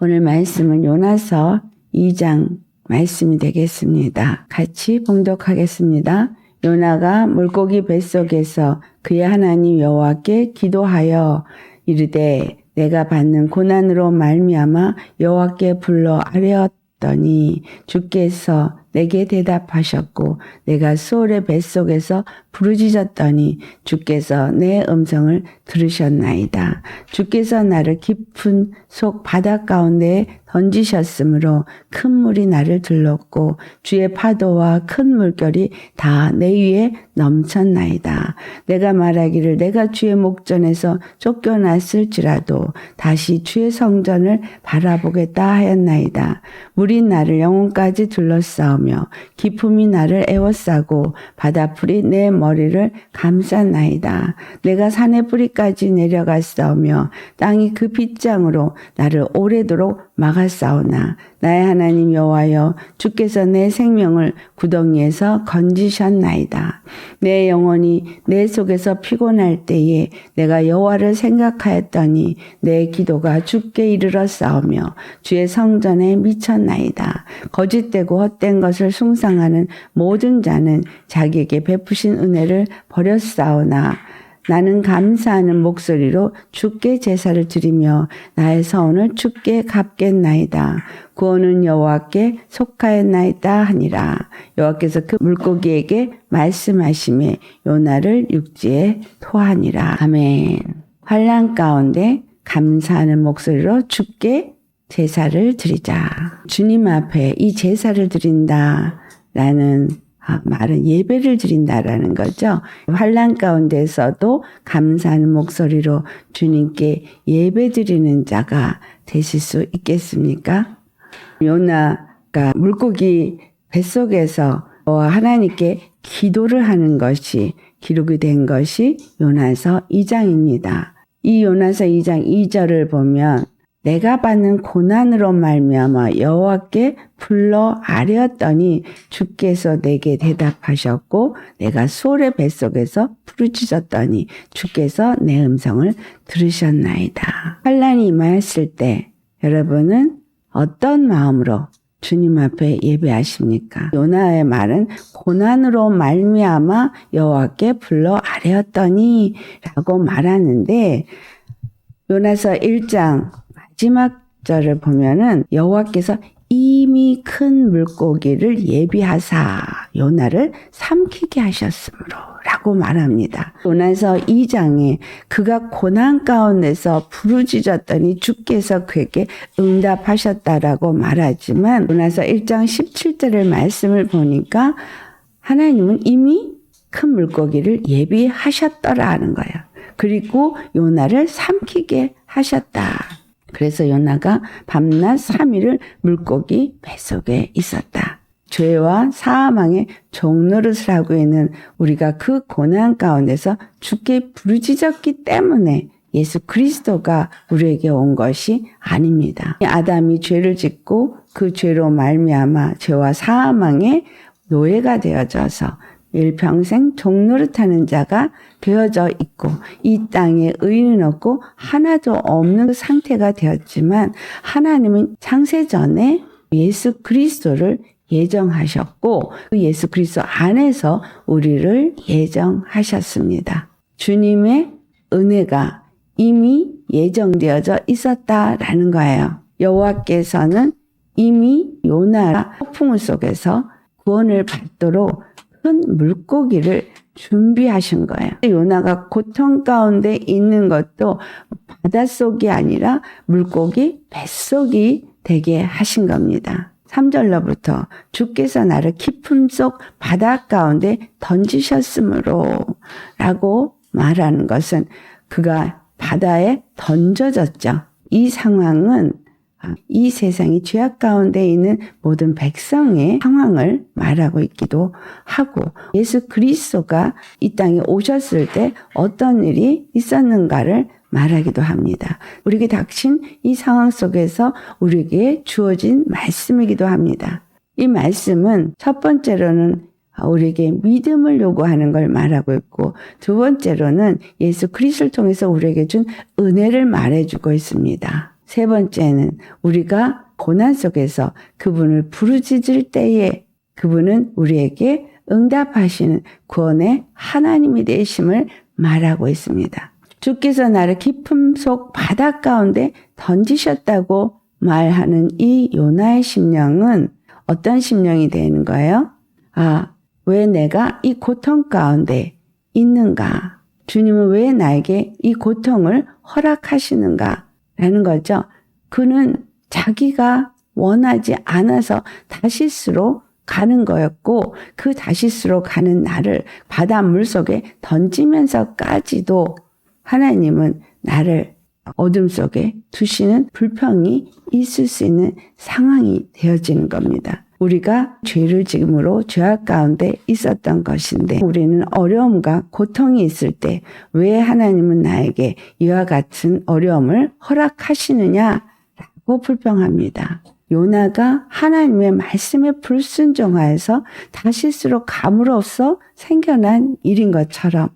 오늘 말씀은 요나서 2장 말씀이 되겠습니다. 같이 봉독하겠습니다. 요나가 물고기 뱃속에서 그의 하나님 여호와께 기도하여 이르되 내가 받는 고난으로 말미암아 여호와께 불러 아뢰었더니 주께서 내게 대답하셨고 내가 수월의 뱃속에서 부르짖었더니 주께서 내 음성을 들으셨나이다. 주께서 나를 깊은 속 바다 가운데에 던지셨으므로 큰 물이 나를 들렀고 주의 파도와 큰 물결이 다 내 위에 넘쳤나이다. 내가 말하기를 내가 주의 목전에서 쫓겨났을지라도 다시 주의 성전을 바라보겠다 하였나이다. 물이 나를 영혼까지 둘러싸우며 깊음이 나를 에워싸고 바다풀이 내 머리를 감쌌나이다. 내가 산의 뿌리까지 내려갔사오며 땅이 그 빗장으로 나를 오래도록 막았사오나 나의 하나님 여호와여 주께서 내 생명을 구덩이에서 건지셨나이다. 내 영혼이 내 속에서 피곤할 때에 내가 여호와를 생각하였더니 내 기도가 주께 이르렀사오며 주의 성전에 미쳤나이다. 거짓되고 헛된 것을 숭상하는 모든 자는 자기에게 베푸신 은혜를 버렸사오나 나는 감사하는 목소리로 주께 제사를 드리며 나의 서원을 주께 갚겠나이다. 구원은 여호와께 속하였나이다 하니라. 여호와께서 그 물고기에게 말씀하시매 요나를 육지에 토하니라. 아멘. 환난 가운데 감사하는 목소리로 주께 제사를 드리자. 주님 앞에 이 제사를 드린다라는 말은 예배를 드린다라는 거죠. 환난 가운데서도 감사하는 목소리로 주님께 예배 드리는 자가 되실 수 있겠습니까? 요나가 물고기 뱃속에서 하나님께 기도를 하는 것이 기록이 된 것이 요나서 2장입니다. 이 요나서 2장 2절을 보면 내가 받는 고난으로 말미암아 여호와께 불러 아뢰었더니 주께서 내게 대답하셨고 내가 수월의 뱃속에서 부르짖었더니 주께서 내 음성을 들으셨나이다. 환난이 임하였을 때 여러분은 어떤 마음으로 주님 앞에 예배하십니까? 요나의 말은 고난으로 말미암아 여호와께 불러 아뢰었더니 라고 말하는데 요나서 1장 마지막 절을 보면은 여호와께서 이미 큰 물고기를 예비하사 요나를 삼키게 하셨으므로 라고 말합니다. 요나서 2장에 그가 고난 가운데서 부르짖었더니 주께서 그에게 응답하셨다라고 말하지만 요나서 1장 17절의 말씀을 보니까 하나님은 이미 큰 물고기를 예비하셨더라 하는 거예요. 그리고 요나를 삼키게 하셨다. 그래서 요나가 밤낮 3일을 물고기 뱃속에 있었다. 죄와 사망의 종노릇을 하고 있는 우리가 그 고난 가운데서 주께 부르짖었기 때문에 예수 그리스도가 우리에게 온 것이 아닙니다. 아담이 죄를 짓고 그 죄로 말미암아 죄와 사망의 노예가 되어져서 일평생 종노릇하는 자가 되어져 있고 이 땅에 의인은 없고 하나도 없는 상태가 되었지만 하나님은 창세전에 예수 그리스도를 예정하셨고 그 예수 그리스도 안에서 우리를 예정하셨습니다. 주님의 은혜가 이미 예정되어져 있었다라는 거예요. 여호와께서는 이미 요나가 폭풍 속에서 구원을 받도록 큰 물고기를 준비하신 거예요. 요나가 고통 가운데 있는 것도 바닷속이 아니라 물고기 뱃속이 되게 하신 겁니다. 3절로부터 주께서 나를 깊음 속 바다 가운데 던지셨으므로 라고 말하는 것은 그가 바다에 던져졌죠. 이 상황은 이 세상이 죄악 가운데 있는 모든 백성의 상황을 말하고 있기도 하고 예수 그리스도가 이 땅에 오셨을 때 어떤 일이 있었는가를 말하기도 합니다. 우리에게 닥친 이 상황 속에서 우리에게 주어진 말씀이기도 합니다. 이 말씀은 첫 번째로는 우리에게 믿음을 요구하는 걸 말하고 있고 두 번째로는 예수 그리스도를 통해서 우리에게 준 은혜를 말해주고 있습니다. 세 번째는 우리가 고난 속에서 그분을 부르짖을 때에 그분은 우리에게 응답하시는 구원의 하나님이 되심을 말하고 있습니다. 주께서 나를 깊음 속 바다 가운데 던지셨다고 말하는 이 요나의 심령은 어떤 심령이 되는 거예요? 왜 내가 이 고통 가운데 있는가? 주님은 왜 나에게 이 고통을 허락하시는가? 라는 거죠. 그는 자기가 원하지 않아서 다시스로 가는 거였고 그 다시스로 가는 나를 바닷물 속에 던지면서까지도 하나님은 나를 어둠 속에 두시는 불평이 있을 수 있는 상황이 되어지는 겁니다. 우리가 죄를 지음으로 죄악 가운데 있었던 것인데 우리는 어려움과 고통이 있을 때 왜 하나님은 나에게 이와 같은 어려움을 허락하시느냐라고 불평합니다. 요나가 하나님의 말씀에 불순종하여서 다시스로 감으로써 생겨난 일인 것처럼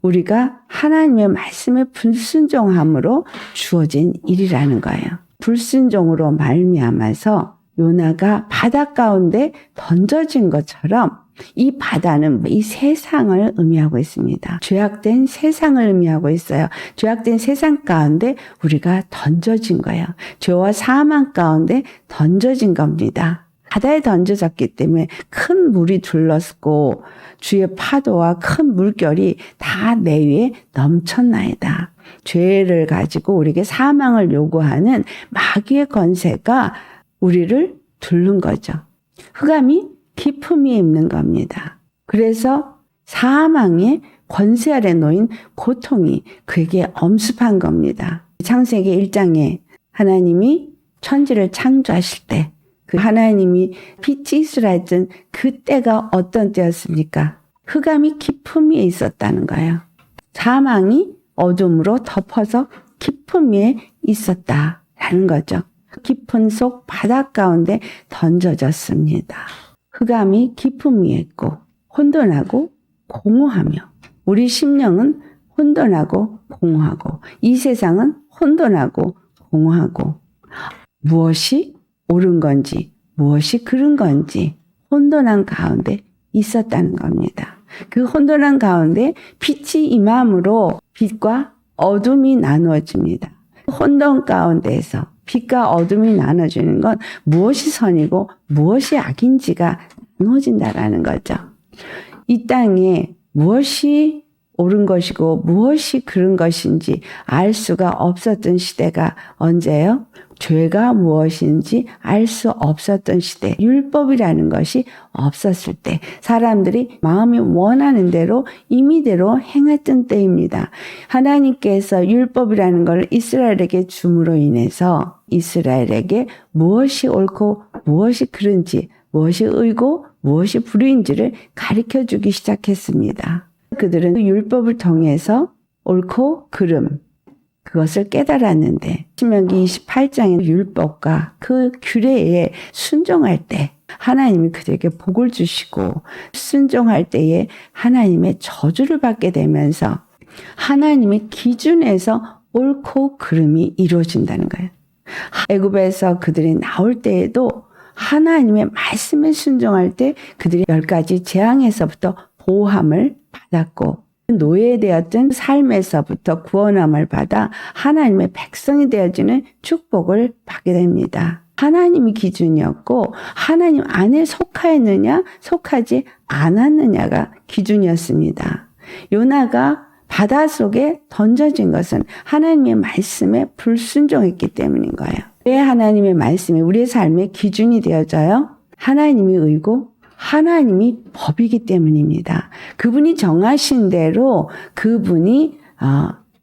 우리가 하나님의 말씀에 불순종함으로 주어진 일이라는 거예요. 불순종으로 말미암아서 요나가 바다 가운데 던져진 것처럼 이 바다는 이 세상을 의미하고 있습니다. 죄악된 세상을 의미하고 있어요. 죄악된 세상 가운데 우리가 던져진 거예요. 죄와 사망 가운데 던져진 겁니다. 바다에 던져졌기 때문에 큰 물이 둘렀고 주의 파도와 큰 물결이 다 내 위에 넘쳤나이다. 죄를 가지고 우리에게 사망을 요구하는 마귀의 권세가 우리를 둘른 거죠. 흑암이 깊음이 있는 겁니다. 그래서 사망의 권세 아래 놓인 고통이 그에게 엄습한 겁니다. 창세기 1장에 하나님이 천지를 창조하실 때 그 하나님이 빛이 있으라 했던 그 때가 어떤 때였습니까? 흑암이 깊음이 있었다는 거예요. 사망이 어둠으로 덮어서 깊음 위에 있었다라는 거죠. 깊은 속 바다 가운데 던져졌습니다. 흑암이 깊음 위에 있고 혼돈하고 공허하며 우리 심령은 혼돈하고 공허하고 이 세상은 혼돈하고 공허하고 무엇이 옳은 건지 무엇이 그른 건지 혼돈한 가운데 있었다는 겁니다. 그 혼돈한 가운데 빛이 임함으로 빛과 어둠이 나누어집니다. 혼돈 가운데에서 빛과 어둠이 나눠지는 건 무엇이 선이고 무엇이 악인지가 나눠진다라는 거죠. 이 땅에 무엇이 옳은 것이고 무엇이 그른 것인지 알 수가 없었던 시대가 언제예요? 죄가 무엇인지 알 수 없었던 시대, 율법이라는 것이 없었을 때, 사람들이 마음이 원하는 대로 임의대로 행했던 때입니다. 하나님께서 율법이라는 걸 이스라엘에게 줌으로 인해서 이스라엘에게 무엇이 옳고 무엇이 그른지, 무엇이 의고 무엇이 불의인지를 가르쳐주기 시작했습니다. 그들은 그 율법을 통해서 옳고 그름, 그것을 깨달았는데 신명기 28장의 율법과 그 규례에 순종할 때 하나님이 그들에게 복을 주시고 순종할 때에 하나님의 저주를 받게 되면서 하나님의 기준에서 옳고 그름이 이루어진다는 거예요. 애굽에서 그들이 나올 때에도 하나님의 말씀에 순종할 때 그들이 10가지 재앙에서부터 보호함을 받았고 노예되었던 삶에서부터 구원함을 받아 하나님의 백성이 되어지는 축복을 받게 됩니다. 하나님이 기준이었고 하나님 안에 속하였느냐 속하지 않았느냐가 기준이었습니다. 요나가 바닷속에 던져진 것은 하나님의 말씀에 불순종했기 때문인 거예요. 왜 하나님의 말씀이 우리의 삶의 기준이 되어져요? 하나님이 의고 하나님이 법이기 때문입니다. 그분이 정하신 대로 그분이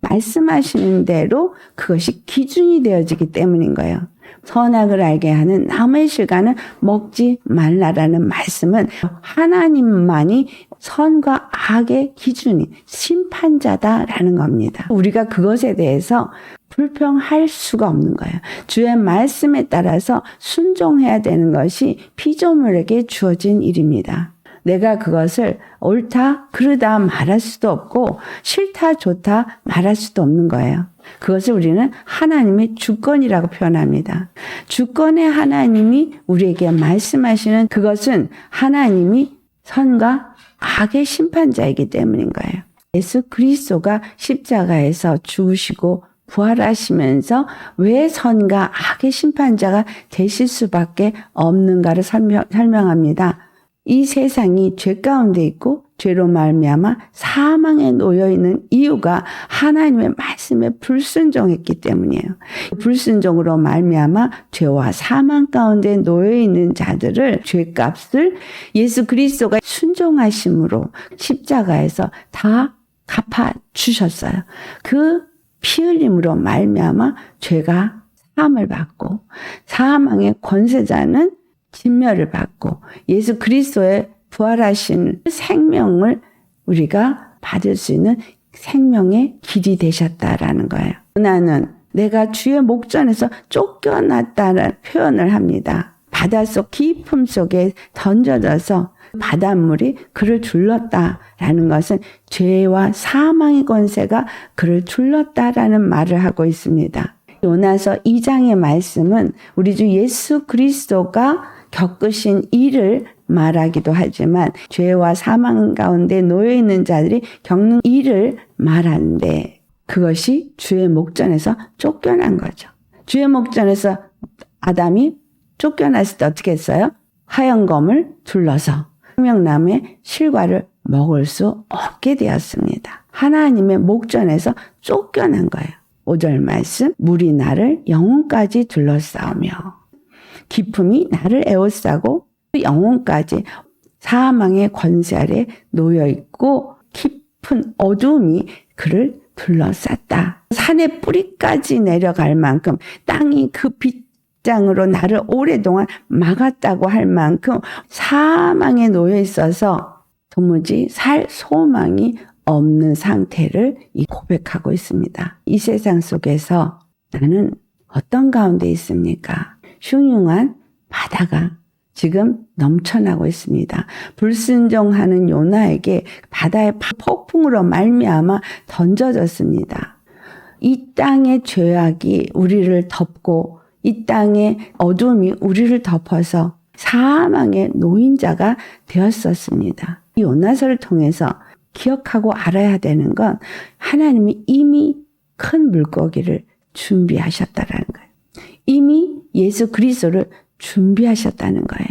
말씀하시는 대로 그것이 기준이 되어지기 때문인 거예요. 선악을 알게 하는 나무의 실과는 먹지 말라라는 말씀은 하나님만이 선과 악의 기준이 심판자다라는 겁니다. 우리가 그것에 대해서 불평할 수가 없는 거예요. 주의 말씀에 따라서 순종해야 되는 것이 피조물에게 주어진 일입니다. 내가 그것을 옳다, 그르다 말할 수도 없고 싫다, 좋다 말할 수도 없는 거예요. 그것을 우리는 하나님의 주권이라고 표현합니다. 주권의 하나님이 우리에게 말씀하시는 그것은 하나님이 선과 악의 심판자이기 때문인 거예요. 예수 그리스도가 십자가에서 죽으시고 부활하시면서 왜 선과 악의 심판자가 되실 수밖에 없는가를 설명합니다. 이 세상이 죄 가운데 있고 죄로 말미암아 사망에 놓여 있는 이유가 하나님의 말씀에 불순종했기 때문이에요. 불순종으로 말미암아 죄와 사망 가운데 놓여 있는 자들을 죄값을 예수 그리스도가 순종하심으로 십자가에서 다 갚아 주셨어요. 그 피 흘림으로 말미암아 죄가 사함을 받고 사망의 권세자는 진멸을 받고 예수 그리스도의 부활하신 생명을 우리가 받을 수 있는 생명의 길이 되셨다라는 거예요. 나는 내가 주의 목전에서 쫓겨났다는 표현을 합니다. 바닷속 깊음 속에 던져져서 바닷물이 그를 둘렀다라는 것은 죄와 사망의 권세가 그를 둘렀다라는 말을 하고 있습니다. 요나서 2장의 말씀은 우리 주 예수 그리스도가 겪으신 일을 말하기도 하지만 죄와 사망 가운데 놓여 있는 자들이 겪는 일을 말하는데 그것이 주의 목전에서 쫓겨난 거죠. 주의 목전에서 아담이 쫓겨났을 때 어떻게 했어요? 하얀검을 둘러서 생명나무의 실과를 먹을 수 없게 되었습니다. 하나님의 목전에서 쫓겨난 거예요. 5절 말씀, 물이 나를 영혼까지 둘러싸우며 깊음이 나를 에워싸고 영혼까지 사망의 권세 아래 놓여있고 깊은 어둠이 그를 둘러쌌다. 산의 뿌리까지 내려갈 만큼 땅이 그 빗장으로 나를 오랫동안 막았다고 할 만큼 사망에 놓여 있어서 도무지 살 소망이 없는 상태를 고백하고 있습니다. 이 세상 속에서 나는 어떤 가운데 있습니까? 흉흉한 바다가 지금 넘쳐나고 있습니다. 불순종하는 요나에게 바다의 폭풍으로 말미암아 던져졌습니다. 이 땅의 죄악이 우리를 덮고 이 땅의 어둠이 우리를 덮어서 사망의 노인자가 되었었습니다. 이 요나서를 통해서 기억하고 알아야 되는 건 하나님이 이미 큰 물고기를 준비하셨다라는 거예요. 이미 예수 그리스도를 준비하셨다는 거예요.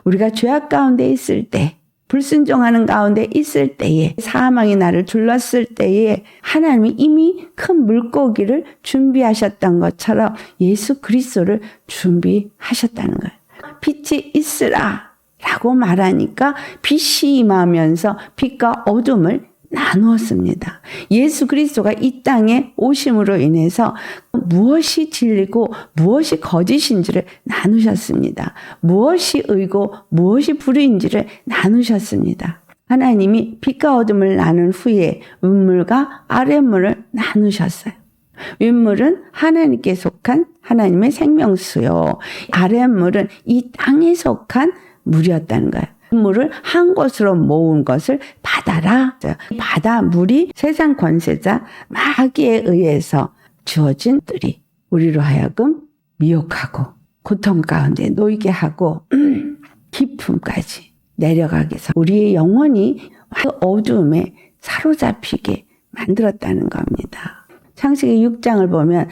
우리가 죄악 가운데 있을 때, 불순종하는 가운데 있을 때에, 사망이 나를 둘렀을 때에 하나님이 이미 큰 물고기를 준비하셨던 것처럼 예수 그리스도를 준비하셨다는 거예요. 빛이 있으라 라고 말하니까 빛이 임하면서 빛과 어둠을 나누었습니다. 예수 그리스도가 이 땅에 오심으로 인해서 무엇이 진리고 무엇이 거짓인지를 나누셨습니다. 무엇이 의고 무엇이 불의인지를 나누셨습니다. 하나님이 빛과 어둠을 나눈 후에 윗물과 아랫물을 나누셨어요. 윗물은 하나님께 속한 하나님의 생명수요. 아랫물은 이 땅에 속한 물이었다는 거예요. 물을 한 곳으로 모은 것을 바다라. 바다 물이 세상 권세자 마귀에 의해서 주어진 들이 우리로 하여금 미혹하고 고통 가운데 놓이게 하고 깊음까지 내려가게 해서 우리의 영혼이 어두움에 사로잡히게 만들었다는 겁니다. 창세기 6장을 보면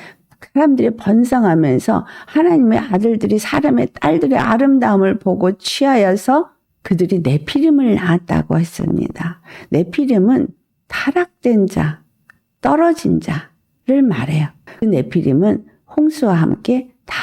사람들이 번성하면서 하나님의 아들들이 사람의 딸들의 아름다움을 보고 취하여서 그들이 네피림을 낳았다고 했습니다. 네피림은 타락된 자, 떨어진 자를 말해요. 그 네피림은 홍수와 함께 다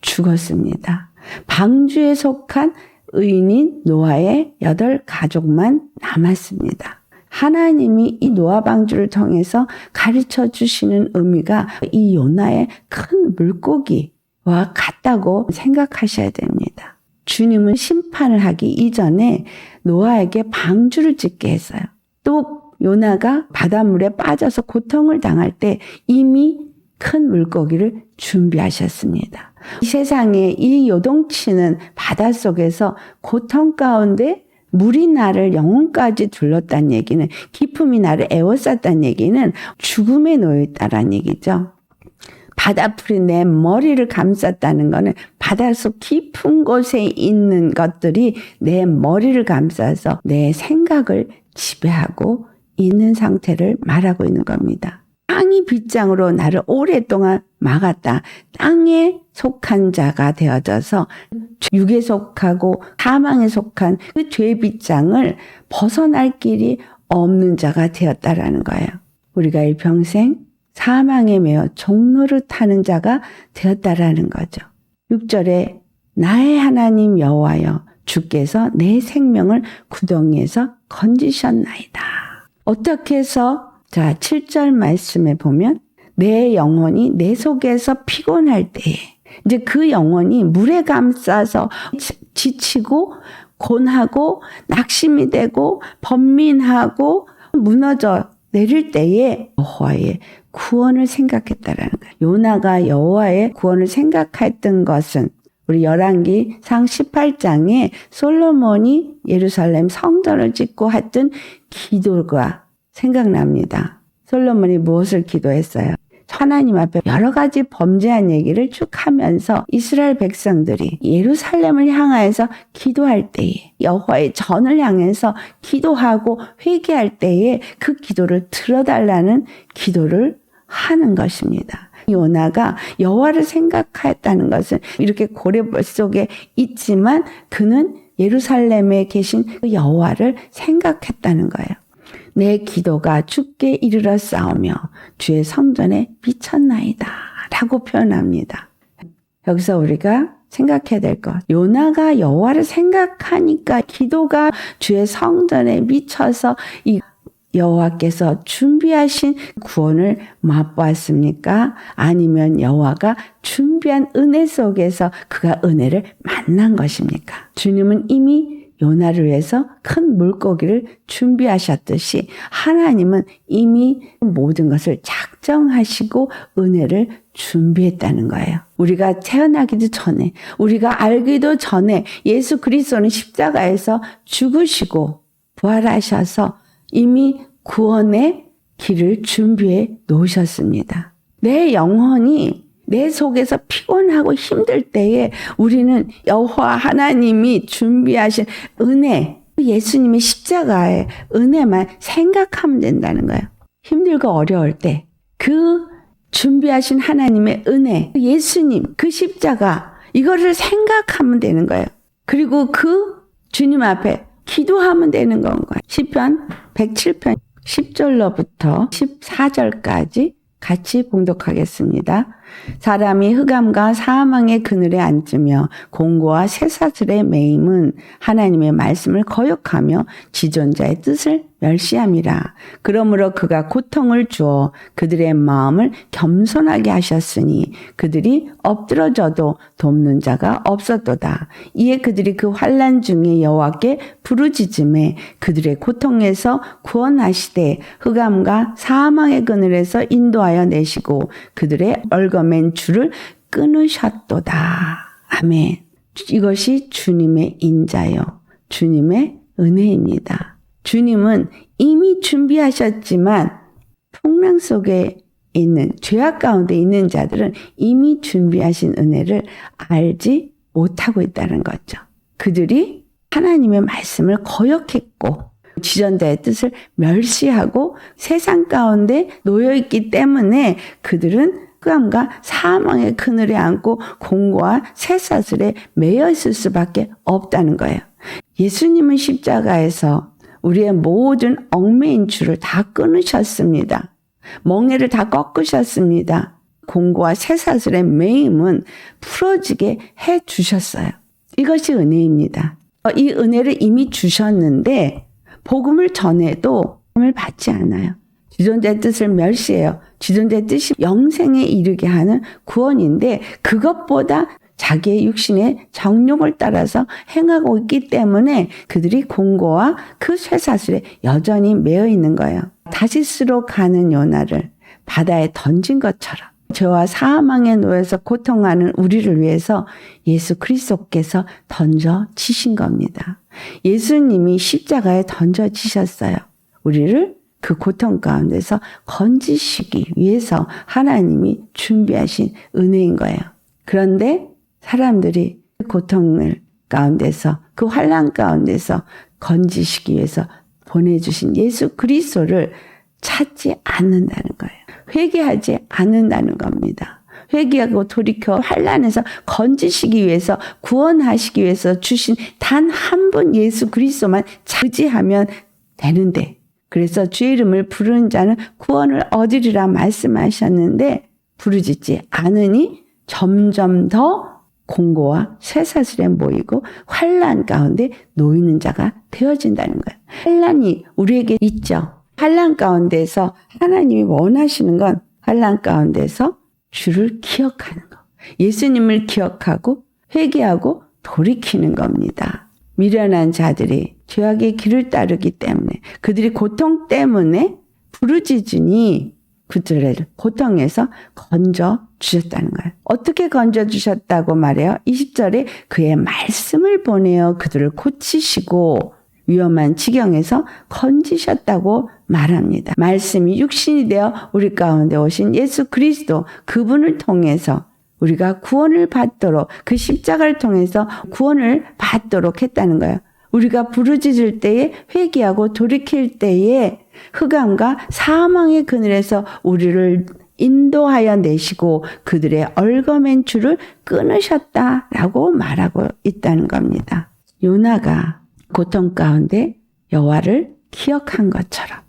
죽었습니다. 방주에 속한 의인인 노아의 8가족만 남았습니다. 하나님이 이 노아 방주를 통해서 가르쳐 주시는 의미가 이 요나의 큰 물고기와 같다고 생각하셔야 됩니다. 주님은 심판을 하기 이전에 노아에게 방주를 짓게 했어요. 또 요나가 바닷물에 빠져서 고통을 당할 때 이미 큰 물고기를 준비하셨습니다. 이 세상에 이 요동치는 바닷속에서 고통 가운데 물이 나를 영혼까지 둘렀다는 얘기는, 기품이 나를 에워쌌다는 얘기는 죽음에 놓여 있다라는 얘기죠. 바다풀이 내 머리를 감쌌다는 거는 바닷속 깊은 곳에 있는 것들이 내 머리를 감싸서 내 생각을 지배하고 있는 상태를 말하고 있는 겁니다. 땅이 빗장으로 나를 오랫동안 막았다. 땅에 속한 자가 되어져서 육에 속하고 사망에 속한 그 죄의 빗장을 벗어날 길이 없는 자가 되었다라는 거예요. 우리가 일평생 사망에 매여 종노릇하는 자가 되었다라는 거죠. 6절에 나의 하나님 여호와여 주께서 내 생명을 구덩이에서 건지셨나이다. 어떻게 해서 7절 말씀에 보면 내 영혼이 내 속에서 피곤할 때에 이제 그 영혼이 물에 감싸서 지치고 곤하고 낙심이 되고 번민하고 무너져 내릴 때에 여호와의 구원을 생각했다라는 거예요. 요나가 여호와의 구원을 생각했던 것은 우리 열왕기상 18장에 솔로몬이 예루살렘 성전을 짓고 했던 기도가 생각납니다. 솔로몬이 무엇을 기도했어요? 하나님 앞에 여러 가지 범죄한 얘기를 쭉 하면서 이스라엘 백성들이 예루살렘을 향하여서 기도할 때에 여호와의 전을 향해서 기도하고 회개할 때에 그 기도를 들어달라는 기도를 하는 것입니다. 요나가 여호와를 생각했다는 것은 이렇게 고래벌 속에 있지만 그는 예루살렘에 계신 그 여호와를 생각했다는 거예요. 내 기도가 주께 이르러 싸우며 주의 성전에 미쳤나이다 라고 표현합니다. 여기서 우리가 생각해야 될 것, 요나가 여호와를 생각하니까 기도가 주의 성전에 미쳐서 이 여호와께서 준비하신 구원을 맛보았습니까? 아니면 여호와가 준비한 은혜 속에서 그가 은혜를 만난 것입니까? 주님은 이미 요나를 위해서 큰 물고기를 준비하셨듯이 하나님은 이미 모든 것을 작정하시고 은혜를 준비했다는 거예요. 우리가 태어나기도 전에, 우리가 알기도 전에 예수 그리스도는 십자가에서 죽으시고 부활하셔서 이미 구원의 길을 준비해 놓으셨습니다. 내 영혼이 내 속에서 피곤하고 힘들 때에 우리는 여호와 하나님이 준비하신 은혜, 예수님의 십자가의 은혜만 생각하면 된다는 거예요. 힘들고 어려울 때 그 준비하신 하나님의 은혜, 예수님, 그 십자가 이거를 생각하면 되는 거예요. 그리고 그 주님 앞에 기도하면 되는 건가요? 시편 107편 10절로부터 14절까지 같이 봉독하겠습니다. 사람이 흑암과 사망의 그늘에 앉으며 공고와 쇠사슬에 매임은 하나님의 말씀을 거역하며 지존자의 뜻을 멸시함이라. 그러므로 그가 고통을 주어 그들의 마음을 겸손하게 하셨으니 그들이 엎드러져도 돕는 자가 없었도다. 이에 그들이 그 환난 중에 여호와께 부르짖음에 그들의 고통에서 구원하시되 흑암과 사망의 그늘에서 인도하여 내시고 그들의 얽어맨 줄을 끊으셨도다. 아멘. 이것이 주님의 인자요, 주님의 은혜입니다. 주님은 이미 준비하셨지만 풍랑 속에 있는, 죄악 가운데 있는 자들은 이미 준비하신 은혜를 알지 못하고 있다는 거죠. 그들이 하나님의 말씀을 거역했고 지존자의 뜻을 멸시하고 세상 가운데 놓여있기 때문에 그들은 흑암과 사망의 그늘에 앉고 공고와 쇠사슬에 매여 있을 수밖에 없다는 거예요. 예수님은 십자가에서 우리의 모든 얽매인 줄을 다 끊으셨습니다. 멍에를 다 꺾으셨습니다. 공고와 쇠사슬의 매임은 풀어지게 해 주셨어요. 이것이 은혜입니다. 이 은혜를 이미 주셨는데 복음을 전해도 복음을 받지 않아요. 지존자의 뜻을 멸시해요. 지존자의 뜻이 영생에 이르게 하는 구원인데 그것보다 자기의 육신의 정욕을 따라서 행하고 있기 때문에 그들이 공고와 그 쇠사슬에 여전히 매여 있는 거예요. 다시스로 가는 요나를 바다에 던진 것처럼 죄와 사망에 놓여서 고통하는 우리를 위해서 예수 그리스도께서 던져지신 겁니다. 예수님이 십자가에 던져지셨어요. 우리를 그 고통 가운데서 건지시기 위해서 하나님이 준비하신 은혜인 거예요. 그런데 사람들이 그 고통을 가운데서, 그 환난 가운데서 건지시기 위해서 보내주신 예수 그리스도를 찾지 않는다는 거예요. 회개하지 않는다는 겁니다. 회개하고 돌이켜 환난에서 건지시기 위해서, 구원하시기 위해서 주신 단 한 분 예수 그리스도만 의지하면 되는데, 그래서 주의 이름을 부르는 자는 구원을 얻으리라 말씀하셨는데 부르짖지 않으니 점점 더 공고와 쇠사슬에 모이고 환난 가운데 놓이는 자가 되어진다는 거예요. 환난이 우리에게 있죠. 환난 가운데서 하나님이 원하시는 건 환난 가운데서 주를 기억하는 거. 예수님을 기억하고 회개하고 돌이키는 겁니다. 미련한 자들이 죄악의 길을 따르기 때문에, 그들이 고통 때문에 부르짖으니 그들을 고통에서 건져 주셨다는 거예요. 어떻게 건져 주셨다고 말해요? 20절에 그의 말씀을 보내어 그들을 고치시고 위험한 지경에서 건지셨다고 말합니다. 말씀이 육신이 되어 우리 가운데 오신 예수 그리스도, 그분을 통해서 우리가 구원을 받도록, 그 십자가를 통해서 구원을 받도록 했다는 거예요. 우리가 부르짖을 때에, 회개하고 돌이킬 때에 흑암과 사망의 그늘에서 우리를 인도하여 내시고 그들의 얽어맨 줄을 끊으셨다라고 말하고 있다는 겁니다. 요나가 고통 가운데 여호와를 기억한 것처럼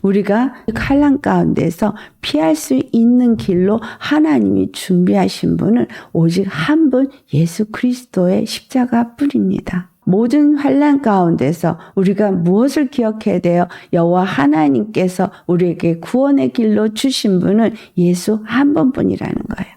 우리가 환난 가운데서 피할 수 있는 길로 하나님이 준비하신 분은 오직 한 분 예수 그리스도의 십자가뿐입니다. 모든 환난 가운데서 우리가 무엇을 기억해야 돼요? 여호와 하나님께서 우리에게 구원의 길로 주신 분은 예수 한 분뿐이라는 거예요.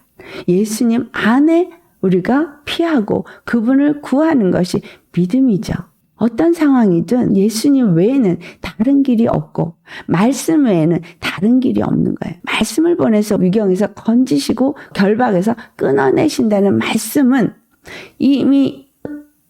예수님 안에 우리가 피하고 그분을 구하는 것이 믿음이죠. 어떤 상황이든 예수님 외에는 다른 길이 없고 말씀 외에는 다른 길이 없는 거예요. 말씀을 보내서 위경에서 건지시고 결박에서 끊어내신다는 말씀은 이미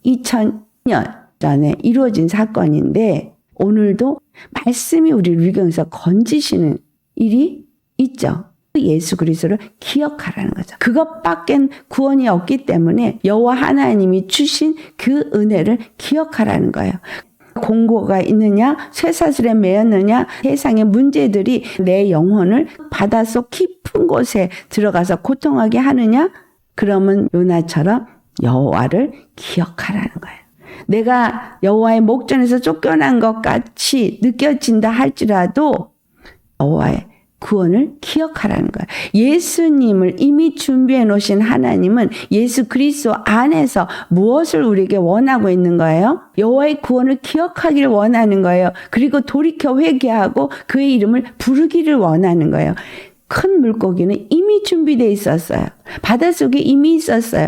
2000년 전에 이루어진 사건인데 오늘도 말씀이 우리를 위경에서 건지시는 일이 있죠. 예수 그리스도를 기억하라는 거죠. 그것밖엔 구원이 없기 때문에 여호와 하나님이 주신 그 은혜를 기억하라는 거예요. 공고가 있느냐, 쇠사슬에 매였느냐, 세상의 문제들이 내 영혼을 바닷속 깊은 곳에 들어가서 고통하게 하느냐? 그러면 요나처럼 여호와를 기억하라는 거예요. 내가 여호와의 목전에서 쫓겨난 것 같이 느껴진다 할지라도 여호와의 구원을 기억하라는 거예요. 예수님을 이미 준비해 놓으신 하나님은 예수 그리스도 안에서 무엇을 우리에게 원하고 있는 거예요? 여호와의 구원을 기억하기를 원하는 거예요. 그리고 돌이켜 회개하고 그의 이름을 부르기를 원하는 거예요. 큰 물고기는 이미 준비되어 있었어요. 바닷속에 이미 있었어요.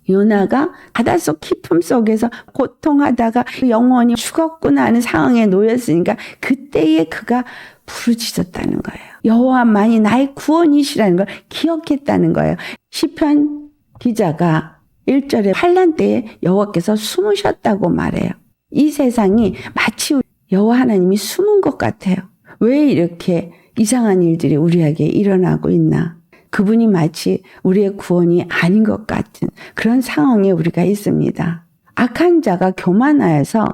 요나가 바닷속 깊음 속에서 고통하다가 영혼이 죽었구나 하는 상황에 놓였으니까 그때에 그가 부르짖었다는 거예요. 여호와만이 나의 구원이시라는 걸 기억했다는 거예요. 시편 기자가 1절에 환난 때에 여호와께서 숨으셨다고 말해요. 이 세상이 마치 여호와 하나님이 숨은 것 같아요. 왜 이렇게 이상한 일들이 우리에게 일어나고 있나? 그분이 마치 우리의 구원이 아닌 것 같은 그런 상황에 우리가 있습니다. 악한 자가 교만하여서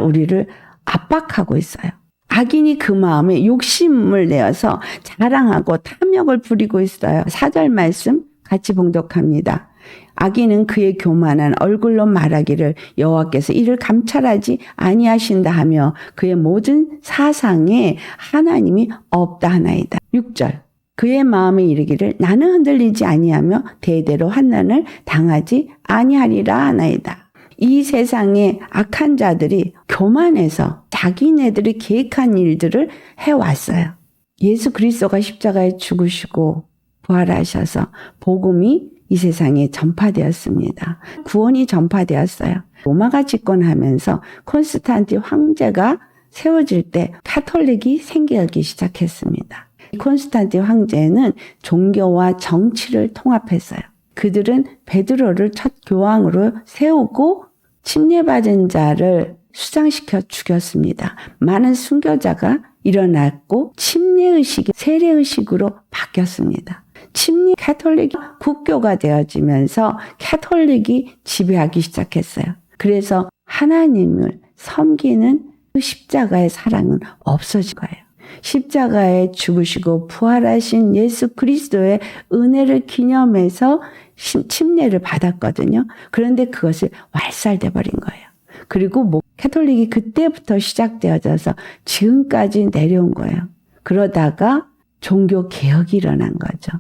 우리를 압박하고 있어요. 악인이 그 마음에 욕심을 내어서 자랑하고 탐욕을 부리고 있어요. 4절 말씀 같이 봉독합니다. 악인은 그의 교만한 얼굴로 말하기를 여호와께서 이를 감찰하지 아니하신다 하며 그의 모든 사상에 하나님이 없다 하나이다. 6절 그의 마음에 이르기를 나는 흔들리지 아니하며 대대로 환난을 당하지 아니하리라 하나이다. 이 세상에 악한 자들이 교만해서 자기네들이 계획한 일들을 해왔어요. 예수 그리스도가 십자가에 죽으시고 부활하셔서 복음이 이 세상에 전파되었습니다. 구원이 전파되었어요. 로마가 집권하면서 콘스탄틴 황제가 세워질 때 카톨릭이 생기기 시작했습니다. 콘스탄틴 황제는 종교와 정치를 통합했어요. 그들은 베드로를 첫 교황으로 세우고 침례받은 자를 수장시켜 죽였습니다. 많은 순교자가 일어났고 침례의식이 세례의식으로 바뀌었습니다. 침례 가톨릭이 국교가 되어지면서 가톨릭이 지배하기 시작했어요. 그래서 하나님을 섬기는 그 십자가의 사랑은 없어진 거예요. 십자가에 죽으시고 부활하신 예수 그리스도의 은혜를 기념해서 침례를 받았거든요. 그런데 그것을 말살돼 버린 거예요. 그리고 가톨릭이 그때부터 시작되어져서 지금까지 내려온 거예요. 그러다가 종교 개혁이 일어난 거죠.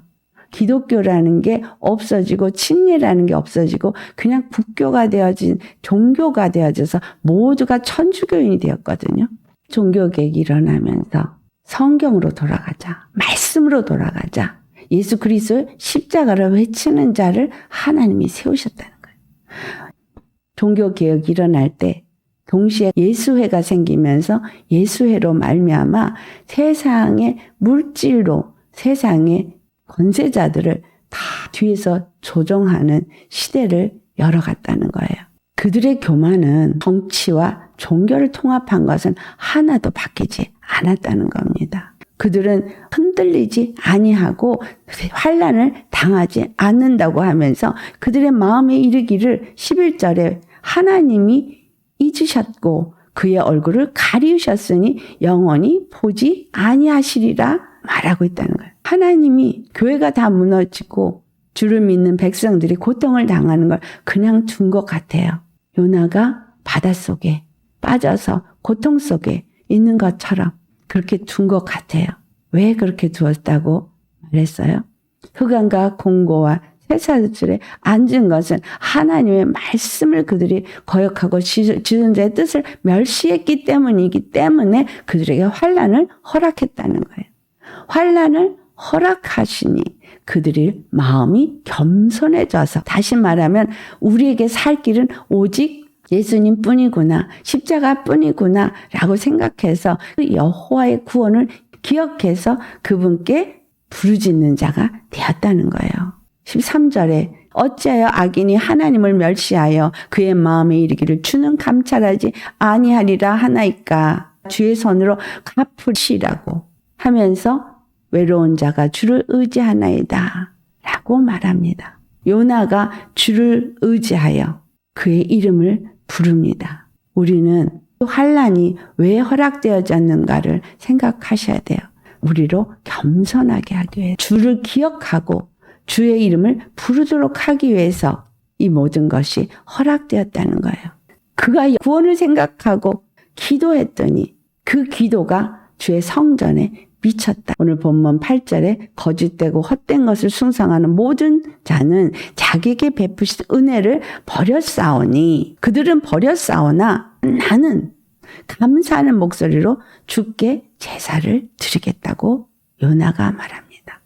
기독교라는 게 없어지고 침례라는 게 없어지고 그냥 국교가 되어진 종교가 되어져서 모두가 천주교인이 되었거든요. 종교개혁이 일어나면서 성경으로 돌아가자. 말씀으로 돌아가자. 예수 그리스도의 십자가를 외치는 자를 하나님이 세우셨다는 거예요. 종교개혁이 일어날 때 동시에 예수회가 생기면서 예수회로 말미암아 세상의 물질로 세상의 권세자들을 다 뒤에서 조종하는 시대를 열어갔다는 거예요. 그들의 교만은 정치와 종교를 통합한 것은 하나도 바뀌지 않았다는 겁니다. 그들은 흔들리지 아니하고 환난을 당하지 않는다고 하면서 그들의 마음에 이르기를 11절에 하나님이 잊으셨고 그의 얼굴을 가리우셨으니 영원히 보지 아니하시리라 말하고 있다는 거예요. 하나님이 교회가 다 무너지고 주를 믿는 백성들이 고통을 당하는 걸 그냥 둔 것 같아요. 요나가 바닷속에 빠져서 고통 속에 있는 것처럼 그렇게 둔 것 같아요. 왜 그렇게 두었다고 말했어요? 흑암과 공고와 쇠사슬에 앉은 것은 하나님의 말씀을 그들이 거역하고 지존자의 뜻을 멸시했기 때문이기 때문에 그들에게 환난을 허락했다는 거예요. 환난을 허락하시니 그들이 마음이 겸손해져서 다시 말하면 우리에게 살 길은 오직 예수님 뿐이구나, 십자가 뿐이구나 라고 생각해서 그 여호와의 구원을 기억해서 그분께 부르짖는 자가 되었다는 거예요. 13절에 어찌하여 악인이 하나님을 멸시하여 그의 마음에 이르기를 주는 감찰하지 아니하리라 하나이까 주의 손으로 갚으시라고 하면서 외로운 자가 주를 의지하나이다 라고 말합니다. 요나가 주를 의지하여 그의 이름을 부릅니다. 우리는 환난이 왜 허락되어졌는가를 생각하셔야 돼요. 우리로 겸손하게 하기 위해 주를 기억하고 주의 이름을 부르도록 하기 위해서 이 모든 것이 허락되었다는 거예요. 그가 구원을 생각하고 기도했더니 그 기도가 주의 성전에 미쳤다. 오늘 본문 8절에 거짓되고 헛된 것을 숭상하는 모든 자는 자기에게 베푸신 은혜를 버렸사오니 그들은 버렸사오나 나는 감사하는 목소리로 주께 제사를 드리겠다고 요나가 말합니다.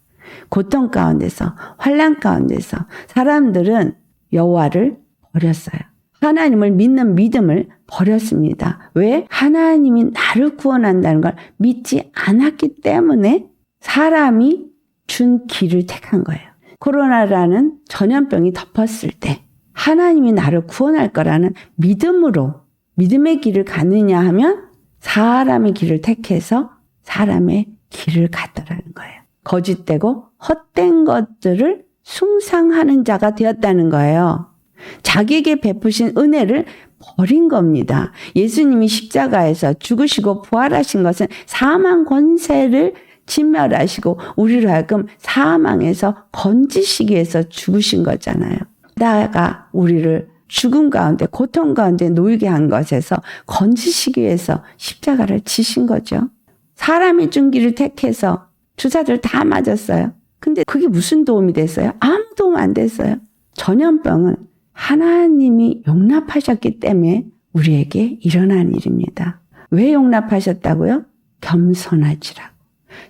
고통 가운데서 환난 가운데서 사람들은 여호와를 버렸어요. 하나님을 믿는 믿음을 버렸습니다. 왜? 하나님이 나를 구원한다는 걸 믿지 않았기 때문에 사람이 준 길을 택한 거예요. 코로나라는 전염병이 덮었을 때 하나님이 나를 구원할 거라는 믿음으로 믿음의 길을 가느냐 하면 사람의 길을 택해서 사람의 길을 갔더라는 거예요. 거짓되고 헛된 것들을 숭상하는 자가 되었다는 거예요. 자기에게 베푸신 은혜를 버린 겁니다. 예수님이 십자가에서 죽으시고 부활하신 것은 사망 권세를 진멸하시고 우리로 하여금 사망에서 건지시기 위해서 죽으신 거잖아요. 나아가 우리를 죽음 가운데 고통 가운데 놓이게 한 것에서 건지시기 위해서 십자가를 지신 거죠. 사람이 준 길을 택해서 주사들 다 맞았어요. 근데 그게 무슨 도움이 됐어요? 아무 도움 안 됐어요. 전염병은 하나님이 용납하셨기 때문에 우리에게 일어난 일입니다. 왜 용납하셨다고요? 겸손하지라고.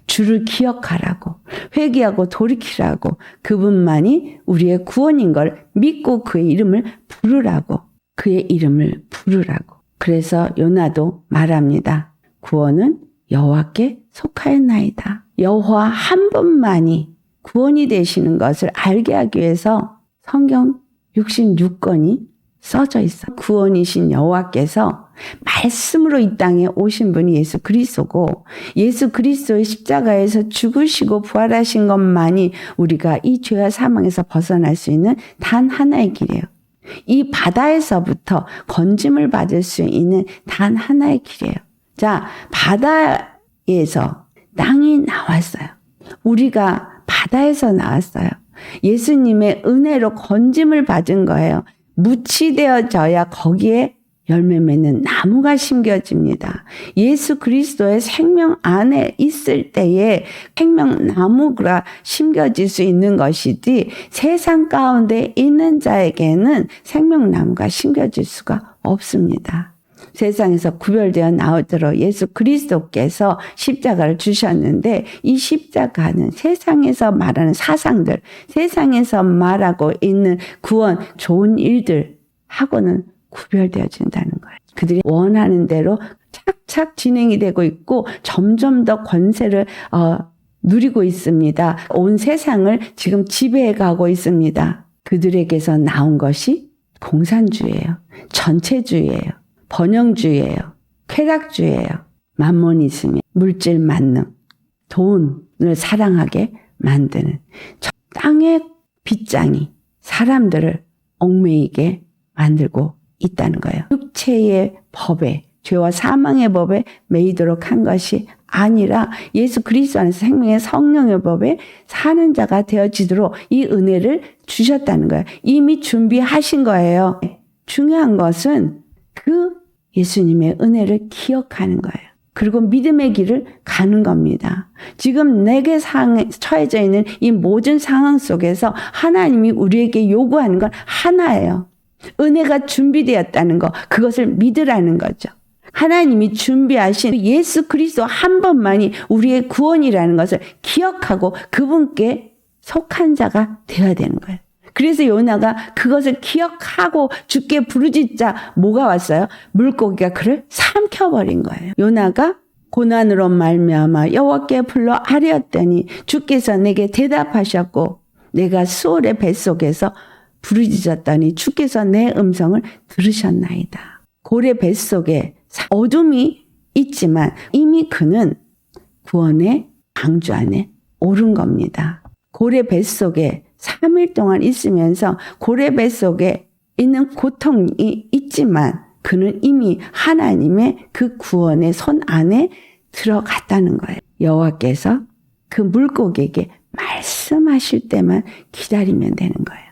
주를 기억하라고. 회개하고 돌이키라고. 그분만이 우리의 구원인 걸 믿고 그의 이름을 부르라고. 그의 이름을 부르라고. 그래서 요나도 말합니다. 구원은 여호와께 속하였나이다. 여호와 한 분만이 구원이 되시는 것을 알게 하기 위해서 성경 66권이 써져 있어. 구원이신 여호와께서 말씀으로 이 땅에 오신 분이 예수 그리스도고, 예수 그리스도의 십자가에서 죽으시고 부활하신 것만이 우리가 이 죄와 사망에서 벗어날 수 있는 단 하나의 길이에요. 이 바다에서부터 건짐을 받을 수 있는 단 하나의 길이에요. 자, 바다에서 땅이 나왔어요. 우리가 바다에서 나왔어요. 예수님의 은혜로 건짐을 받은 거예요. 무치되어져야 거기에 열매 맺는 나무가 심겨집니다. 예수 그리스도의 생명 안에 있을 때에 생명나무가 심겨질 수 있는 것이지, 세상 가운데 있는 자에게는 생명나무가 심겨질 수가 없습니다. 세상에서 구별되어 나오도록 예수 그리스도께서 십자가를 주셨는데, 이 십자가는 세상에서 말하는 사상들, 세상에서 말하고 있는 구원, 좋은 일들하고는 구별되어진다는 거예요. 그들이 원하는 대로 착착 진행이 되고 있고 점점 더 권세를 누리고 있습니다. 온 세상을 지금 지배해 가고 있습니다. 그들에게서 나온 것이 공산주의예요. 전체주의예요. 번영주의예요. 쾌락주의예요. 만모니즘이에요. 물질 만능, 돈을 사랑하게 만드는 땅의 빗장이 사람들을 얽매이게 만들고 있다는 거예요. 육체의 법에, 죄와 사망의 법에 매이도록 한 것이 아니라 예수 그리스도 안에서 생명의 성령의 법에 사는 자가 되어지도록 이 은혜를 주셨다는 거예요. 이미 준비하신 거예요. 중요한 것은 그 예수님의 은혜를 기억하는 거예요. 그리고 믿음의 길을 가는 겁니다. 지금 내게 처해져 있는 이 모든 상황 속에서 하나님이 우리에게 요구하는 건 하나예요. 은혜가 준비되었다는 거, 그것을 믿으라는 거죠. 하나님이 준비하신 예수 그리스도 한 번만이 우리의 구원이라는 것을 기억하고 그분께 속한 자가 되어야 되는 거예요. 그래서 요나가 그것을 기억하고 주께 부르짖자 뭐가 왔어요? 물고기가 그를 삼켜버린 거예요. 요나가 고난으로 말미암아 여호와께 불러 아뢰었더니 주께서 내게 대답하셨고, 내가 수월의 뱃속에서 부르짖었더니 주께서 내 음성을 들으셨나이다. 고래 뱃속에 어둠이 있지만 이미 그는 구원의 방주 안에 오른 겁니다. 고래 뱃속에 3일 동안 있으면서 고래 뱃속에 있는 고통이 있지만 그는 이미 하나님의 그 구원의 손 안에 들어갔다는 거예요. 여호와께서 그 물고기에게 말씀하실 때만 기다리면 되는 거예요.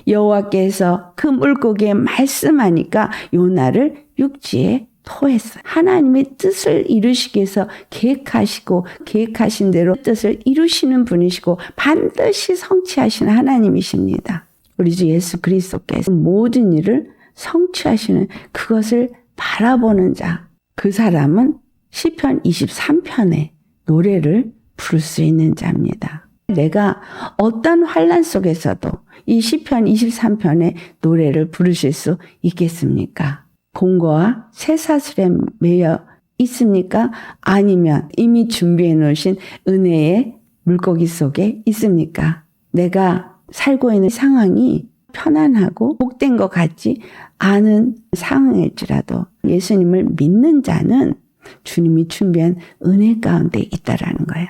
여호와께서 그 물고기에 말씀하니까 요나를 육지에 토했어요. 하나님의 뜻을 이루시기 위해서 계획하시고 계획하신 대로 뜻을 이루시는 분이시고 반드시 성취하시는 하나님이십니다. 우리 주 예수 그리스도께서 모든 일을 성취하시는 그것을 바라보는 자, 그 사람은 시편 23편의 노래를 부를 수 있는 자입니다. 내가 어떤 환난 속에서도 이 시편 23편의 노래를 부르실 수 있겠습니까? 공고와 쇠사슬에 매여 있습니까? 아니면 이미 준비해 놓으신 은혜의 물고기 속에 있습니까? 내가 살고 있는 상황이 편안하고 복된 것 같지 않은 상황일지라도 예수님을 믿는 자는 주님이 준비한 은혜 가운데 있다라는 거예요.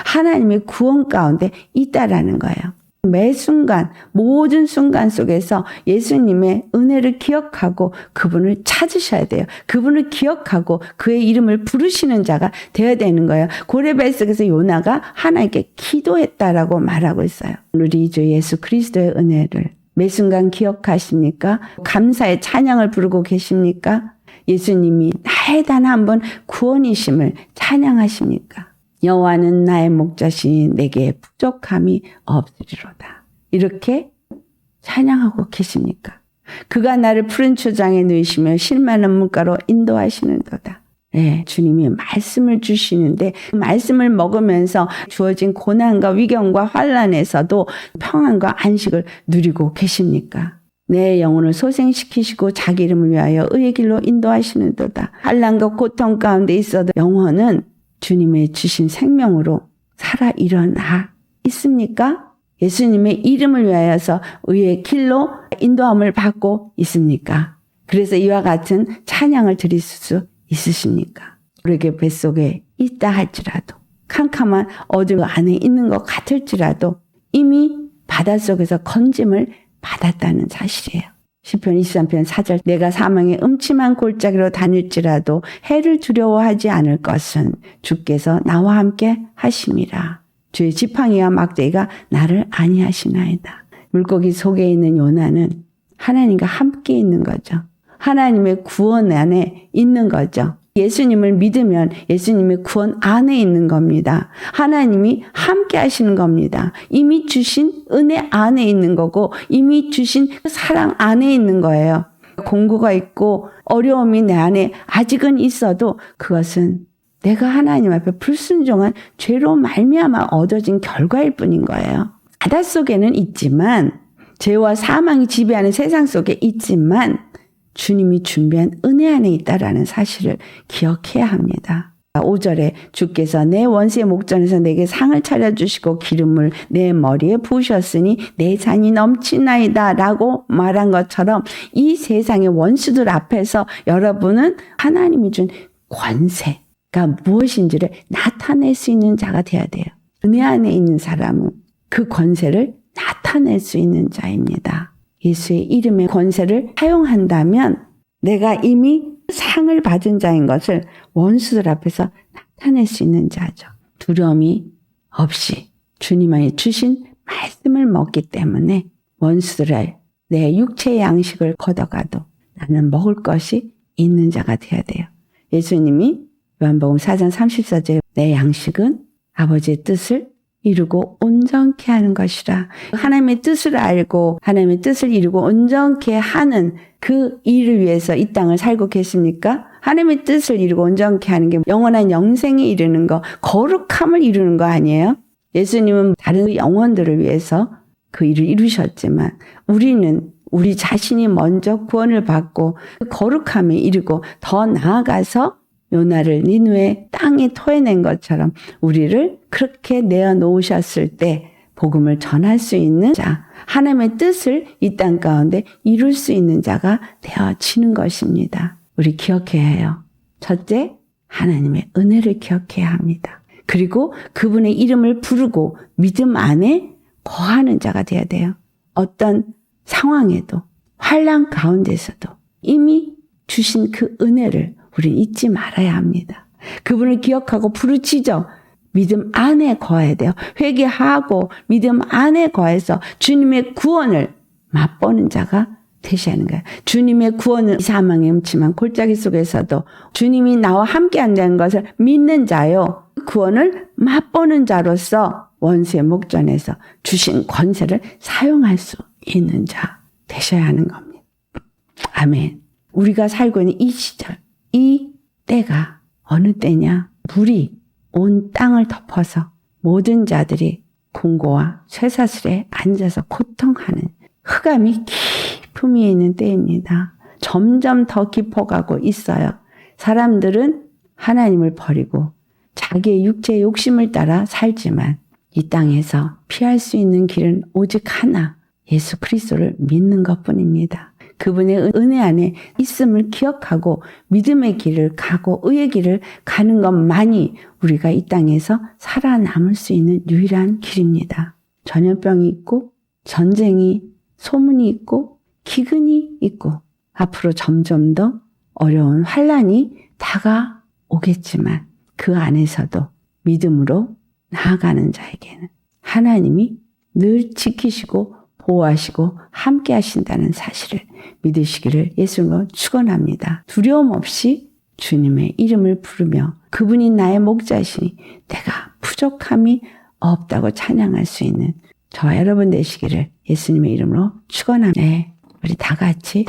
하나님의 구원 가운데 있다라는 거예요. 매 순간, 모든 순간 속에서 예수님의 은혜를 기억하고 그분을 찾으셔야 돼요. 그분을 기억하고 그의 이름을 부르시는 자가 되어야 되는 거예요. 고레뱃속에서 요나가 하나님께 기도했다라고 말하고 있어요. 우리 주 예수 그리스도의 은혜를 매 순간 기억하십니까? 감사의 찬양을 부르고 계십니까? 예수님이 나의 단 한 번 구원이심을 찬양하십니까? 여호와는 나의 목자시니 내게 부족함이 없으리로다. 이렇게 찬양하고 계십니까? 그가 나를 푸른 초장에 누이시며 실만한 물가로 인도하시는도다. 네, 주님이 말씀을 주시는데 그 말씀을 먹으면서 주어진 고난과 위경과 환난에서도 평안과 안식을 누리고 계십니까? 내 영혼을 소생시키시고 자기 이름을 위하여 의의 길로 인도하시는도다. 환난과 고통 가운데 있어도 영혼은 주님의 주신 생명으로 살아 일어나 있습니까? 예수님의 이름을 위하여서 의의 길로 인도함을 받고 있습니까? 그래서 이와 같은 찬양을 드릴 수 있으십니까? 우리에게 뱃속에 있다 할지라도, 캄캄한 어둠 안에 있는 것 같을지라도 이미 바닷속에서 건짐을 받았다는 사실이에요. 시편 23편 4절, 내가 사망의 음침한 골짜기로 다닐지라도 해를 두려워하지 않을 것은 주께서 나와 함께 하심이라. 주의 지팡이와 막대기가 나를 안위하시나이다. 물고기 속에 있는 요나는 하나님과 함께 있는 거죠. 하나님의 구원 안에 있는 거죠. 예수님을 믿으면 예수님의 구원 안에 있는 겁니다. 하나님이 함께 하시는 겁니다. 이미 주신 은혜 안에 있는 거고 이미 주신 사랑 안에 있는 거예요. 공고가 있고 어려움이 내 안에 아직은 있어도 그것은 내가 하나님 앞에 불순종한 죄로 말미암아 얻어진 결과일 뿐인 거예요. 바닷속에는 있지만, 죄와 사망이 지배하는 세상 속에 있지만 주님이 준비한 은혜 안에 있다라는 사실을 기억해야 합니다. 5절에 주께서 내 원수의 목전에서 내게 상을 차려주시고 기름을 내 머리에 부으셨으니 내 잔이 넘치나이다 라고 말한 것처럼 이 세상의 원수들 앞에서 여러분은 하나님이 준 권세가 무엇인지를 나타낼 수 있는 자가 돼야 돼요. 은혜 안에 있는 사람은 그 권세를 나타낼 수 있는 자입니다. 예수의 이름의 권세를 사용한다면 내가 이미 상을 받은 자인 것을 원수들 앞에서 나타낼 수 있는 자죠. 두려움이 없이 주님이 주신 말씀을 먹기 때문에 원수들의 내 육체의 양식을 걷어가도 나는 먹을 것이 있는 자가 되어야 돼요. 예수님이 요한복음 4장 34절에 내 양식은 아버지의 뜻을 이루고 온전케 하는 것이라. 하나님의 뜻을 알고 하나님의 뜻을 이루고 온전케 하는 그 일을 위해서 이 땅을 살고 계십니까? 하나님의 뜻을 이루고 온전케 하는 게 영원한 영생에 이르는 거, 거룩함을 이루는 거 아니에요? 예수님은 다른 영혼들을 위해서 그 일을 이루셨지만 우리는 우리 자신이 먼저 구원을 받고 그 거룩함을 이루고 더 나아가서 요나를 니느웨 땅에 토해낸 것처럼 우리를 그렇게 내어놓으셨을 때 복음을 전할 수 있는 자, 하나님의 뜻을 이 땅 가운데 이룰 수 있는 자가 되어지는 것입니다. 우리 기억해야 해요. 첫째, 하나님의 은혜를 기억해야 합니다. 그리고 그분의 이름을 부르고 믿음 안에 거하는 자가 되어야 돼요. 어떤 상황에도 환난 가운데서도 이미 주신 그 은혜를 우리는 잊지 말아야 합니다. 그분을 기억하고 부르짖어 믿음 안에 거해야 돼요. 회개하고 믿음 안에 거해서 주님의 구원을 맛보는 자가 되셔야 하는 거예요. 주님의 구원은 사망의 음침한 골짜기 속에서도 주님이 나와 함께 한다는 것을 믿는 자요. 구원을 맛보는 자로서 원수의 목전에서 주신 권세를 사용할 수 있는 자 되셔야 하는 겁니다. 아멘. 우리가 살고 있는 이 시절, 이 때가 어느 때냐? 물이 온 땅을 덮어서 모든 자들이 궁고와 쇠사슬에 앉아서 고통하는 흑암이 깊음 위에 있는 때입니다. 점점 더 깊어가고 있어요. 사람들은 하나님을 버리고 자기의 육체의 욕심을 따라 살지만 이 땅에서 피할 수 있는 길은 오직 하나, 예수 그리스도를 믿는 것뿐입니다. 그분의 은혜 안에 있음을 기억하고 믿음의 길을 가고 의의 길을 가는 것만이 우리가 이 땅에서 살아남을 수 있는 유일한 길입니다. 전염병이 있고 전쟁이 소문이 있고 기근이 있고 앞으로 점점 더 어려운 환난이 다가오겠지만 그 안에서도 믿음으로 나아가는 자에게는 하나님이 늘 지키시고 보호하시고 함께 하신다는 사실을 믿으시기를 예수님으로 축원합니다. 두려움 없이 주님의 이름을 부르며 그분이 나의 목자시니 내가 부족함이 없다고 찬양할 수 있는 저와 여러분 되시기를 예수님의 이름으로 축원합니다. 네, 우리 다 같이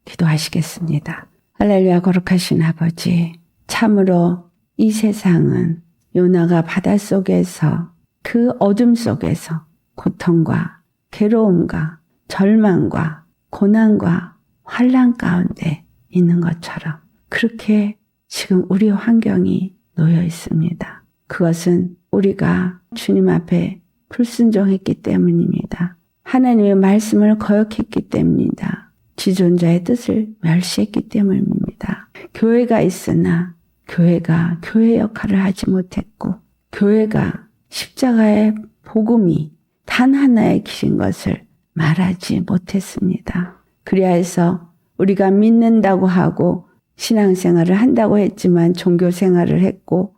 기도하시겠습니다. 할렐루야. 거룩하신 아버지, 참으로 이 세상은 요나가 바닷속에서 그 어둠 속에서 고통과 괴로움과 절망과 고난과 환난 가운데 있는 것처럼 그렇게 지금 우리 환경이 놓여 있습니다. 그것은 우리가 주님 앞에 불순종했기 때문입니다. 하나님의 말씀을 거역했기 때문입니다. 지존자의 뜻을 멸시했기 때문입니다. 교회가 있으나 교회가 교회 역할을 하지 못했고 교회가 십자가의 복음이 단 하나의 길인 것을 말하지 못했습니다. 그리하여서 우리가 믿는다고 하고 신앙생활을 한다고 했지만 종교생활을 했고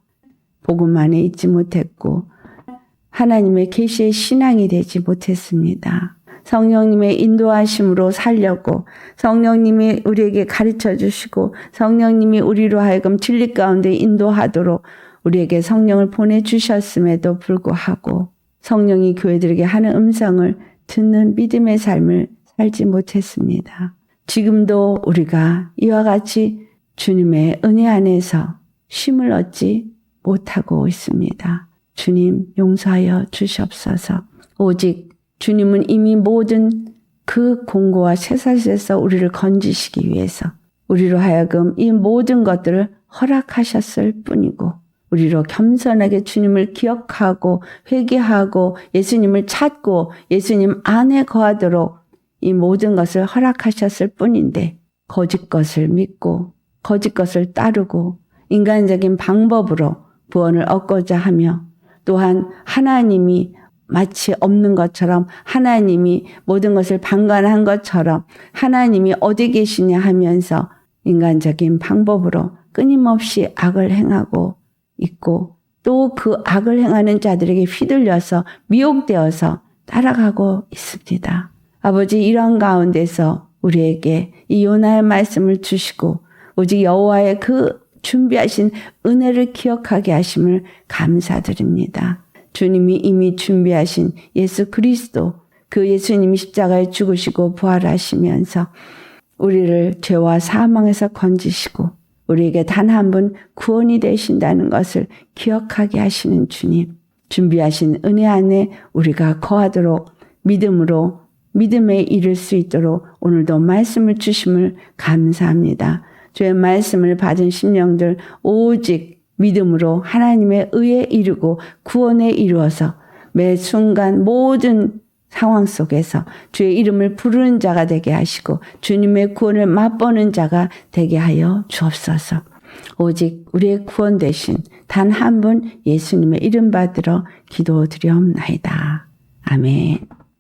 복음 안에 있지 못했고 하나님의 계시의 신앙이 되지 못했습니다. 성령님의 인도하심으로 살려고 성령님이 우리에게 가르쳐 주시고 성령님이 우리로 하여금 진리 가운데 인도하도록 우리에게 성령을 보내주셨음에도 불구하고 성령이 교회들에게 하는 음성을 듣는 믿음의 삶을 살지 못했습니다. 지금도 우리가 이와 같이 주님의 은혜 안에서 쉼을 얻지 못하고 있습니다. 주님 용서하여 주시옵소서. 오직 주님은 이미 모든 그 공고와 쇠사슬에서 우리를 건지시기 위해서 우리로 하여금 이 모든 것들을 허락하셨을 뿐이고 우리로 겸손하게 주님을 기억하고 회개하고 예수님을 찾고 예수님 안에 거하도록 이 모든 것을 허락하셨을 뿐인데 거짓 것을 믿고 거짓 것을 따르고 인간적인 방법으로 구원을 얻고자 하며 또한 하나님이 마치 없는 것처럼 하나님이 모든 것을 방관한 것처럼 하나님이 어디 계시냐 하면서 인간적인 방법으로 끊임없이 악을 행하고 있고 또 그 악을 행하는 자들에게 휘둘려서 미혹되어서 따라가고 있습니다. 아버지 이런 가운데서 우리에게 이 요나의 말씀을 주시고 오직 여호와의 그 준비하신 은혜를 기억하게 하심을 감사드립니다. 주님이 이미 준비하신 예수 그리스도 그 예수님이 십자가에 죽으시고 부활하시면서 우리를 죄와 사망에서 건지시고 우리에게 단 한 분 구원이 되신다는 것을 기억하게 하시는 주님, 준비하신 은혜 안에 우리가 거하도록 믿음으로 믿음에 이를 수 있도록 오늘도 말씀을 주심을 감사합니다. 주의 말씀을 받은 심령들 오직 믿음으로 하나님의 의에 이르고 구원에 이루어서 매 순간 모든 상황 속에서 주의 이름을 부르는 자가 되게 하시고 주님의 구원을 맛보는 자가 되게 하여 주옵소서. 오직 우리의 구원 되신 단 한 분 예수님의 이름 받들어 기도드리옵나이다. 아멘.